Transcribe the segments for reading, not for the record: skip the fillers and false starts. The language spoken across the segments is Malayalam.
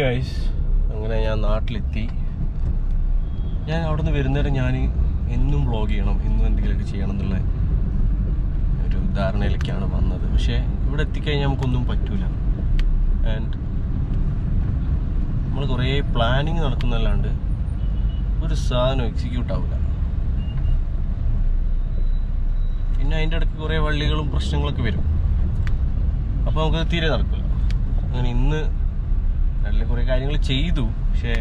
ഗൈസ്, അങ്ങനെ ഞാൻ നാട്ടിലെത്തി. ഞാൻ അവിടെ നിന്ന് വരുന്നേരം ഞാൻ എന്നും വ്ളോഗ് ചെയ്യണം, എന്നും എന്തെങ്കിലുമൊക്കെ ചെയ്യണം എന്നുള്ള ഒരു ധാരണയിലേക്കാണ് വന്നത്. പക്ഷേ ഇവിടെ എത്തിക്കഴിഞ്ഞാൽ നമുക്കൊന്നും പറ്റൂല. ആൻഡ് നമ്മൾ കുറേ പ്ലാനിങ് നടക്കുന്നല്ലാണ്ട് ഒരു സാധനം എക്സിക്യൂട്ട് ആവില്ല. പിന്നെ അതിൻ്റെ ഇടയ്ക്ക് കുറേ വള്ളികളും പ്രശ്നങ്ങളൊക്കെ വരും. അപ്പോൾ നമുക്കത് തീരെ നടക്കില്ല. അങ്ങനെ ഇന്ന് നല്ല കുറേ കാര്യങ്ങൾ ചെയ്തു, പക്ഷേ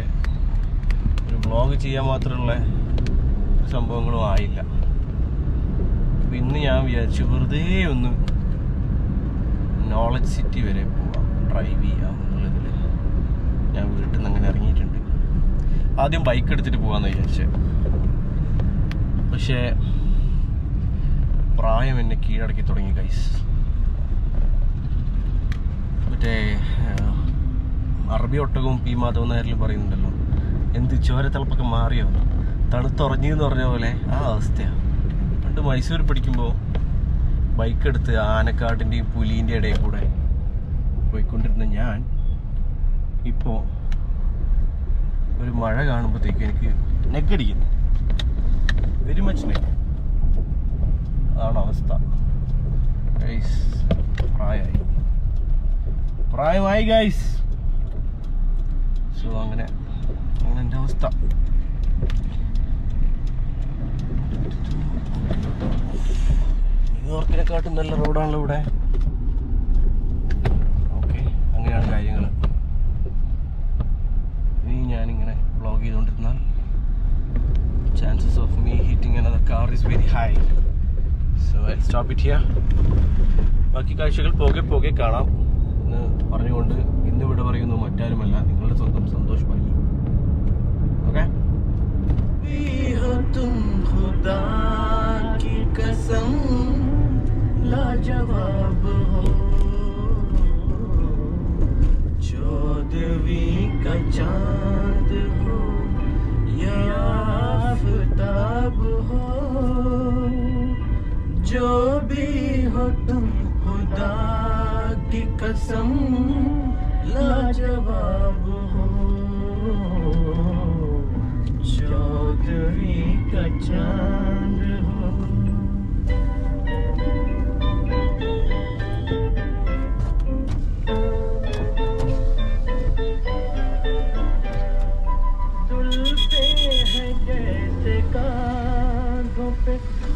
ഒരു വ്ളോഗ് ചെയ്യാൻ മാത്രമുള്ള സംഭവങ്ങളും ആയില്ല. അപ്പോൾ ഇന്ന് ഞാൻ വിചാരിച്ചു വെറുതെ ഒന്ന് നോളജ് സിറ്റി വരെ പോവാം, ഡ്രൈവ് ചെയ്യാം എന്നുള്ളതിൽ ഞാൻ വീട്ടിൽ നിന്ന് അങ്ങനെ ഇറങ്ങിയിട്ടുണ്ട്. ആദ്യം ബൈക്ക് എടുത്തിട്ട് പോകാമെന്ന് വിചാരിച്ചത്, പക്ഷേ പ്രായം എന്നെ കീഴടക്കി തുടങ്ങി ഗൈസ്. മറ്റേ അറബി ഒട്ടകവും പി മാധവൻ നായരിലും പറയുന്നുണ്ടല്ലോ, എന്ത് ചോരത്തിളപ്പൊക്കെ മാറിയോ, തണുത്തുറങ്ങിയെന്ന് പറഞ്ഞ പോലെ ആ അവസ്ഥയാണ്. പണ്ട് മൈസൂർ പഠിക്കുമ്പോൾ ബൈക്ക് എടുത്ത് ആനക്കാടിൻ്റെയും പുലീൻ്റെ ഇടയിൽ കൂടെ പോയിക്കൊണ്ടിരുന്ന ഞാൻ ഇപ്പോൾ ഒരു മഴ കാണുമ്പോഴത്തേക്കും എനിക്ക് നെക്കടിക്കുന്നു, വെരി മച്ച് നെക്ക്. അതാണ് അവസ്ഥ ഗൈസ്. പ്രായമായി ഗൈസ്. സോ അങ്ങനെ എൻ്റെ അവസ്ഥ. ന്യൂയോർക്കിനെക്കാട്ടും നല്ല റോഡാണല്ലോ ഇവിടെ. ഓക്കെ, അങ്ങനെയാണ് കാര്യങ്ങൾ. ഇനി ഞാനിങ്ങനെ vlog ചെയ്തുകൊണ്ടിരുന്നാൽ chances of me hitting another car is very high. So I'll stop it here. ബാക്കി കാഴ്ചകൾ പോകെ കാണാം എന്ന് പറഞ്ഞുകൊണ്ട് ഇന്ന് ഇവിടെ പറയുന്നു മറ്റാരുമല്ല, നിങ്ങളുടെ സ്വന്തം സന്തോഷ് പല്ലി. ഓക്കെ, लाजवाब हो, चौदहवीं का चांद हो या आफताब हो, जो भी हो तुम खुदा की कसम लाजवाब हो, चौदहवीं का चांद हो.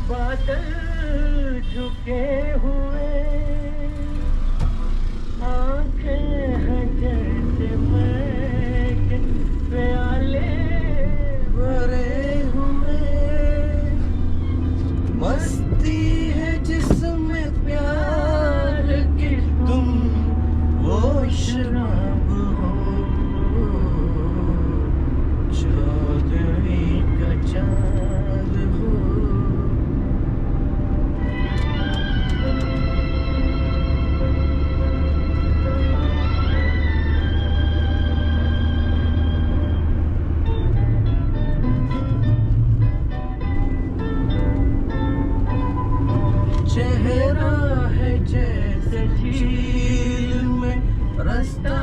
बादल झुके हुए, आंखें हैं जैसे मैं प्याले भरे हुए, मस्ती है जिसमें प्यार की तुम वो शराब हो, चौदहवीं का चांद हो. चेहरा है जैसे झील में रास्ता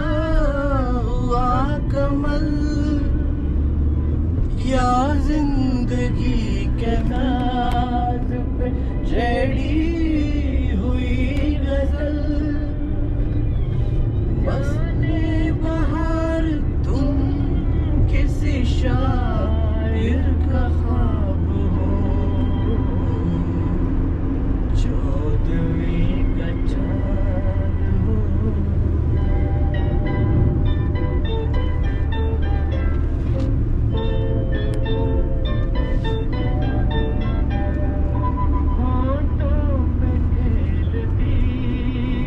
हुआ कमल, या जिंदगी के नाज पे चढ़ी हुई गजल, बसने बहार तुम किसी शायर का ख्वाब हो, चौदहवीं का चांद हो. होठों पे खेलती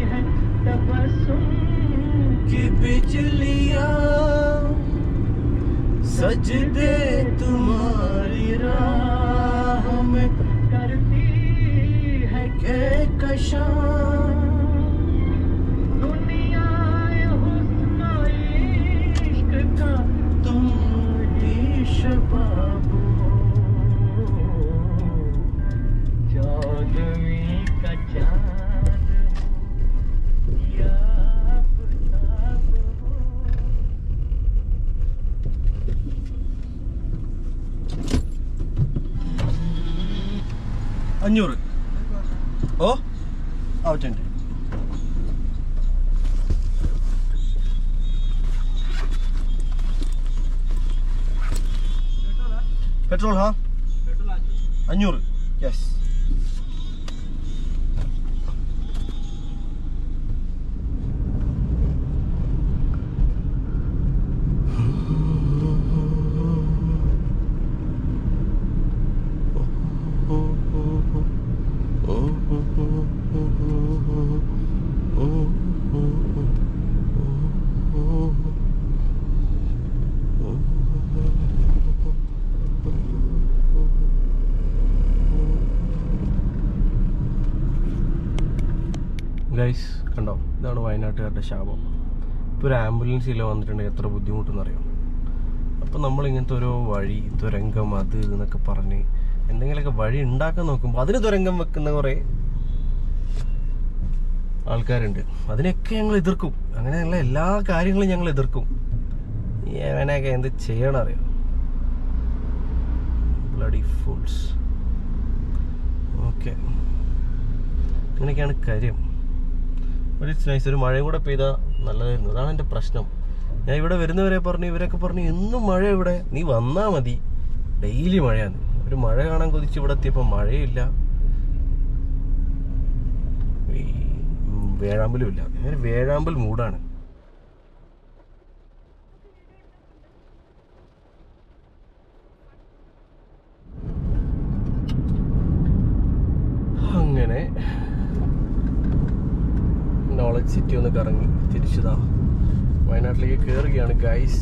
है तबस्सुम की बिजलियाँ, सजदे तुम्हारी राह में करती है कहकशां, दुनिया हुस्न इश्क का तुम ही शबाब हो, चौदहवीं का चांद हो या आफताब हो. 500. ഓ ആവറ്റുണ്ട്. പെട്രോൾ 500. യെസ്. ഗൈസ് കണ്ടോ, ഇതാണ് വയനാട്ടുകാരുടെ ശാപം. ഇപ്പോൾ ഒരു ആംബുലൻസ് ഇല്ല വന്നിട്ടുണ്ടെങ്കിൽ എത്ര ബുദ്ധിമുട്ടെന്നറിയാം. അപ്പം നമ്മളിങ്ങനത്തെ ഓരോ വഴി തുരങ്കം അത് എന്നൊക്കെ പറഞ്ഞ് എന്തെങ്കിലുമൊക്കെ വഴി ഉണ്ടാക്കാൻ നോക്കുമ്പോൾ അതിന് തുരങ്കം വെക്കുന്ന കുറേ ആൾക്കാരുണ്ട്. അതിനൊക്കെ ഞങ്ങൾ എതിർക്കും. അങ്ങനെയുള്ള എല്ലാ കാര്യങ്ങളും ഞങ്ങൾ എതിർക്കും. അവനൊക്കെ എന്ത് ചെയ്യണം അറിയാം. Bloody fools. ഓക്കെ, അങ്ങനെയൊക്കെയാണ് കാര്യം. ഒരു നൈസ്. ഒരു മഴയും കൂടെ പെയ്താൽ നല്ലതായിരുന്നു. അതാണ് എൻ്റെ പ്രശ്നം. ഞാൻ ഇവിടെ വരുന്നവരെ പറഞ്ഞു, ഇവരൊക്കെ പറഞ്ഞു എന്നും മഴ ഇവിടെ, നീ വന്നാൽ മതി, ഡെയിലി മഴയാണ്. ഒരു മഴ കാണാൻ കൊതിച്ച് ഇവിടെ എത്തിയപ്പോൾ മഴയില്ല, വേഴാമ്പലും ഇല്ല. അങ്ങനെ വേഴാമ്പൽ മൂടാണ്. അങ്ങനെ നോളജ് സിറ്റി ഒന്ന് കറങ്ങി തിരിച്ചതാ വയനാട്ടിലേക്ക് കയറുകയാണ് ഗൈസ്.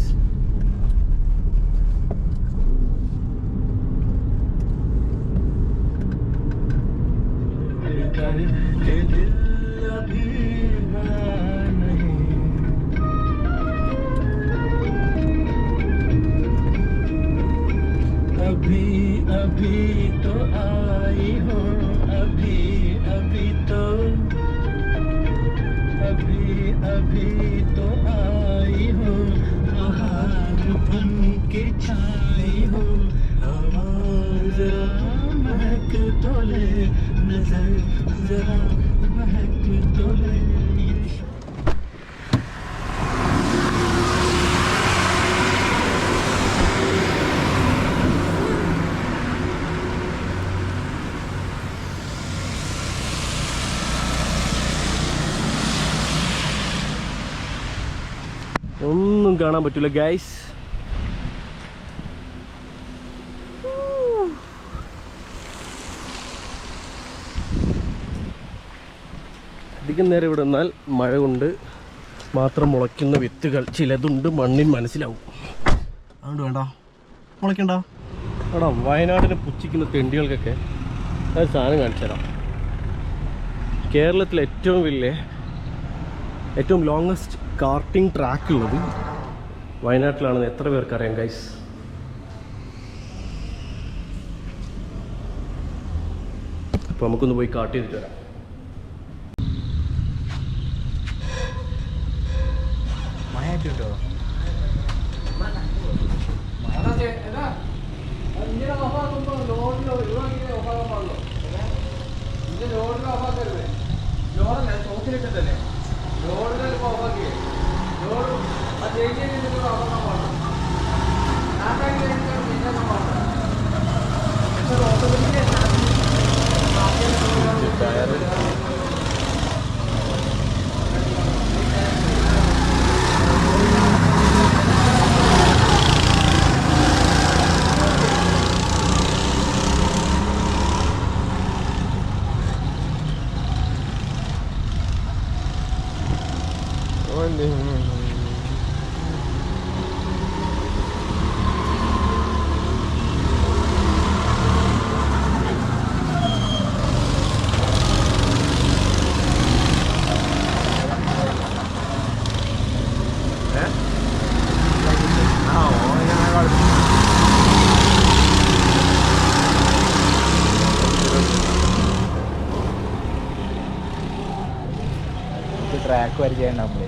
अभी तो आई हो, अभी तो आई हो, बाहर बन के छाई हो, आवाज़ महक तो ले, नजर जरा महक तो ले. ഒന്നും കാണാൻ പറ്റില്ല ഗൈസ്. അധികം നേരം ഇവിടെ നിന്നാൽ മഴ കൊണ്ട് മാത്രം മുളയ്ക്കുന്ന വിത്തുകൾ ചിലതുണ്ട് മണ്ണിൽ മനസ്സിലാവും. അതുകൊണ്ട് വേണ്ട, മുളയ്ക്കണ്ട. എടാ, വയനാടിനെ പുച്ഛിക്കുന്ന തെണ്ടികൾക്കൊക്കെ ഒരു സാധനം കാണിച്ചു തരാം. കേരളത്തിലെ ഏറ്റവും ലോങ്ങസ്റ്റ് കാർട്ടിംഗ് ട്രാക്ക് ഉള്ളത് വയനാട്ടിലാണെന്ന് എത്ര പേർക്ക് അറിയാം ഗൈസ്? അപ്പോൾ നമുക്കൊന്ന് പോയി കാട്ട് ചെയ്തിട്ട് വരാം. മഴയായിട്ടുണ്ടോ? ട്രാക്ക് പരിചയം ഉണ്ടാകുമ്പോഴേ